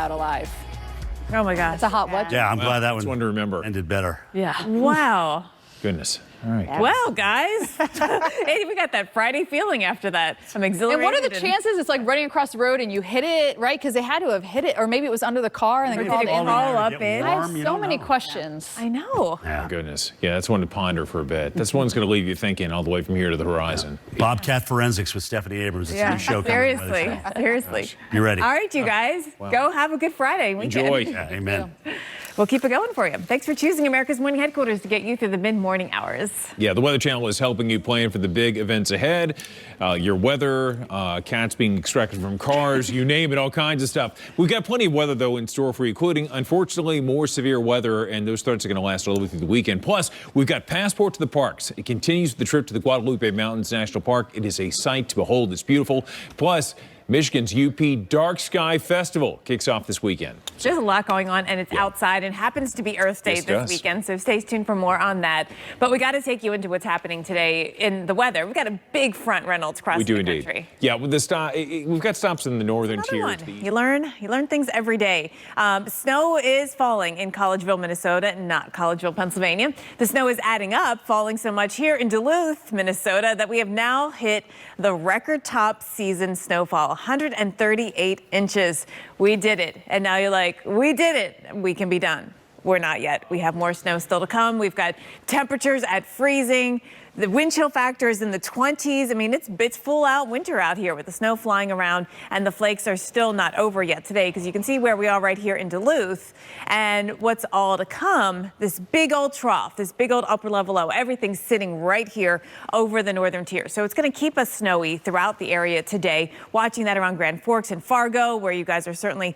out alive. Oh my gosh. It's a hot what? Yeah, I'm glad that It's one to remember. ended better. Yeah. Wow. Goodness. All right. Well, guys, hey, we got that Friday feeling after that. I'm exhilarated. And what are the chances it's like running across the road and you hit it, right? Because they had to have hit it, or maybe it was under the car and they called Did it in. crawl up in? I have so many questions. I know. Yeah. Goodness. Yeah, that's one to ponder for a bit. That's one's going to leave you thinking all the way from here to the horizon. Bobcat Forensics with Stephanie Abrams. It's a new show coming. Seriously. Seriously. You ready? All right, you guys. Go have a good Friday weekend. Enjoy. Yeah, amen. We'll keep it going for you. Thanks for choosing America's Morning Headquarters to get you through the mid-morning hours. Yeah, the Weather Channel is helping you plan for the big events ahead. Your weather, cats being extracted from cars, you name it, all kinds of stuff. We've got plenty of weather, though, in store for you, including, unfortunately, more severe weather, and those threats are going to last all the way through the weekend. Plus, we've got Passport to the Parks. It continues the trip to the Guadalupe Mountains National Park. It is a sight to behold. It's beautiful. Plus, Michigan's UP Dark Sky Festival kicks off this weekend. There's a lot going on, and it's outside, and happens to be Earth Day this weekend, so stay tuned for more on that. But we got to take you into what's happening today in the weather. We've got a big front, Reynolds, across the country. Yeah, with the we've got stops in the northern tier. You learn things every day. Snow is falling in Collegeville, Minnesota, not Collegeville, Pennsylvania. The snow is adding up, falling so much here in Duluth, Minnesota, that we have now hit the record top season snowfall, 138 inches. We did it. And now you're like, we did it. We can be done. We're not yet. We have more snow still to come. We've got temperatures at freezing. The wind chill factor is in the 20s. I mean, it's full out winter out here with the snow flying around, and the flakes are still not over yet today, because you can see where we are right here in Duluth and what's all to come. This big old trough, this big old upper level low, everything's sitting right here over the northern tier. So it's going to keep us snowy throughout the area today. Watching that around Grand Forks and Fargo, where you guys are certainly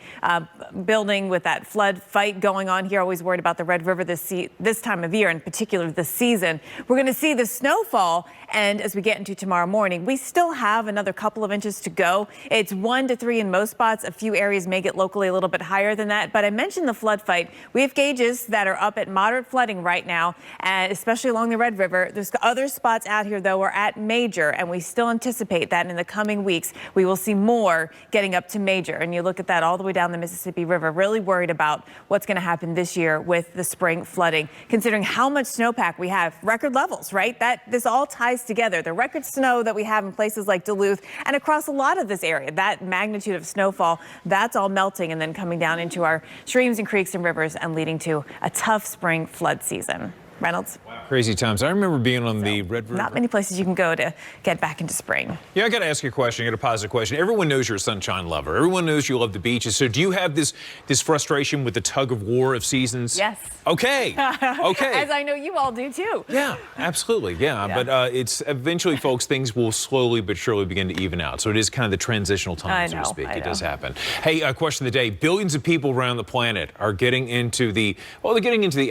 building with that flood fight going on here. Always worried about the Red River this time of year, in particular this season. We're going to see the snowfall, and as we get into tomorrow morning, we still have another couple of inches to go. It's 1 to 3 in most spots. A few areas may get locally a little bit higher than that, but I mentioned the flood fight. We have gauges that are up at moderate flooding right now, and especially along the Red River. There's other spots out here, though, are at major, and we still anticipate that in the coming weeks we will see more getting up to major. And you look at that all the way down the Mississippi River, really worried about what's going to happen this year with the spring flooding, considering how much snowpack we have. Record levels, right? This all ties together. The record snow that we have in places like Duluth and across a lot of this area, that magnitude of snowfall, that's all melting and then coming down into our streams and creeks and rivers and leading to a tough spring flood season. Reynolds. Wow. Crazy times. I remember being on the Red River. Not many places you can go to get back into spring. Yeah, I got to ask you a question. I got a positive question. Everyone knows you're a sunshine lover. Everyone knows you love the beaches. So do you have this frustration with the tug of war of seasons? Yes. Okay. Okay. As I know you all do too. Yeah, absolutely. Yeah. But it's eventually, folks, things will slowly but surely begin to even out. So it is kind of the transitional time, so to speak. It does happen. Hey, question of the day. Billions of people around the planet are getting into the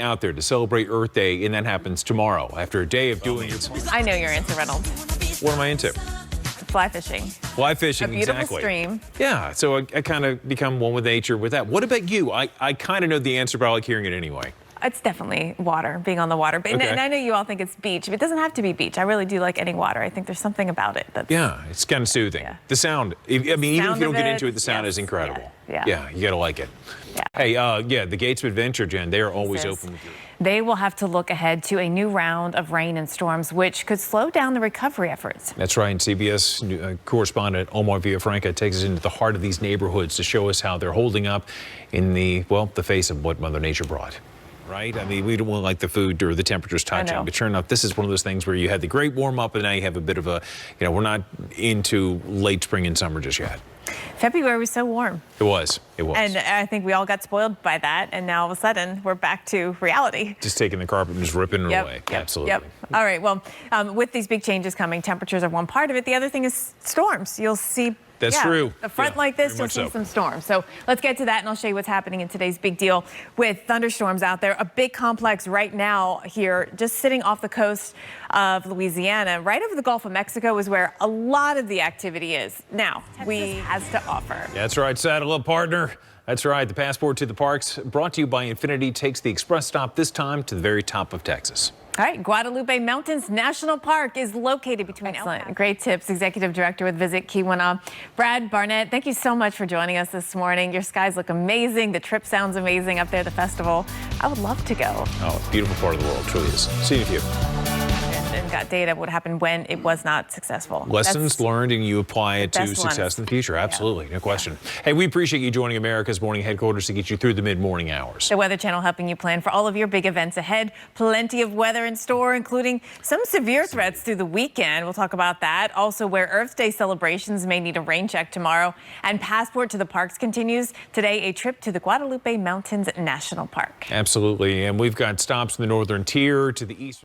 out there to celebrate Earth Day, and that happens tomorrow after a day of doing it. I know your answer, Reynolds. What am I into? Fly fishing. Fly fishing, a beautiful exactly. Stream. Yeah, so I kind of become one with nature with that. What about you? I kind of know the answer, but I like hearing it anyway. It's definitely water, being on the water. But, and I know you all think it's beach, but it doesn't have to be beach. I really do like any water. I think there's something about it that's... Yeah, it's kind of soothing. Yeah. The sound, I mean, even if you don't get into it, the sound is incredible. Yeah, you got to like it. Yeah. Hey, the Gates of Adventure, Jen, they are always open with you. They will have to look ahead to a new round of rain and storms, which could slow down the recovery efforts. That's right. And CBS correspondent Omar Villafranca takes us into the heart of these neighborhoods to show us how they're holding up in the face of what Mother Nature brought. Right? I mean, we don't want like the food or the temperatures touching, but sure enough, this is one of those things where you had the great warm up and now you have a bit of a, we're not into late spring and summer just yet. February was so warm. It was. And I think we all got spoiled by that. And now all of a sudden we're back to reality. Just taking the carpet and just ripping it away. Absolutely. Yep. All right. Well, with these big changes coming, temperatures are one part of it. The other thing is storms. You'll see. That's true. A front like this, you'll see some storms. So let's get to that, and I'll show you what's happening in today's big deal with thunderstorms out there. A big complex right now here, just sitting off the coast of Louisiana, right over the Gulf of Mexico is where a lot of the activity is. Now, Texas has to offer. That's right. Saddle up, partner. That's right. The Passport to the Parks, brought to you by Infinity, takes the express stop this time to the very top of Texas. All right, Guadalupe Mountains National Park is located between Excellent. Great tips. Executive Director with Visit Keweenaw, Brad Barnett, thank you so much for joining us this morning. Your skies look amazing. The trip sounds amazing up there at the festival. I would love to go. Oh, beautiful part of the world, truly is. See you in a few. And got data of what happened when it was not successful. Lessons learned, and you apply it to success in the future. Absolutely, no question. Hey, we appreciate you joining America's Morning Headquarters to get you through the mid-morning hours. The Weather Channel helping you plan for all of your big events ahead. Plenty of weather in store, including some severe threats through the weekend. We'll talk about that. Also, where Earth Day celebrations may need a rain check tomorrow. And Passport to the Parks continues. Today, a trip to the Guadalupe Mountains National Park. Absolutely, and we've got stops in the northern tier to the east.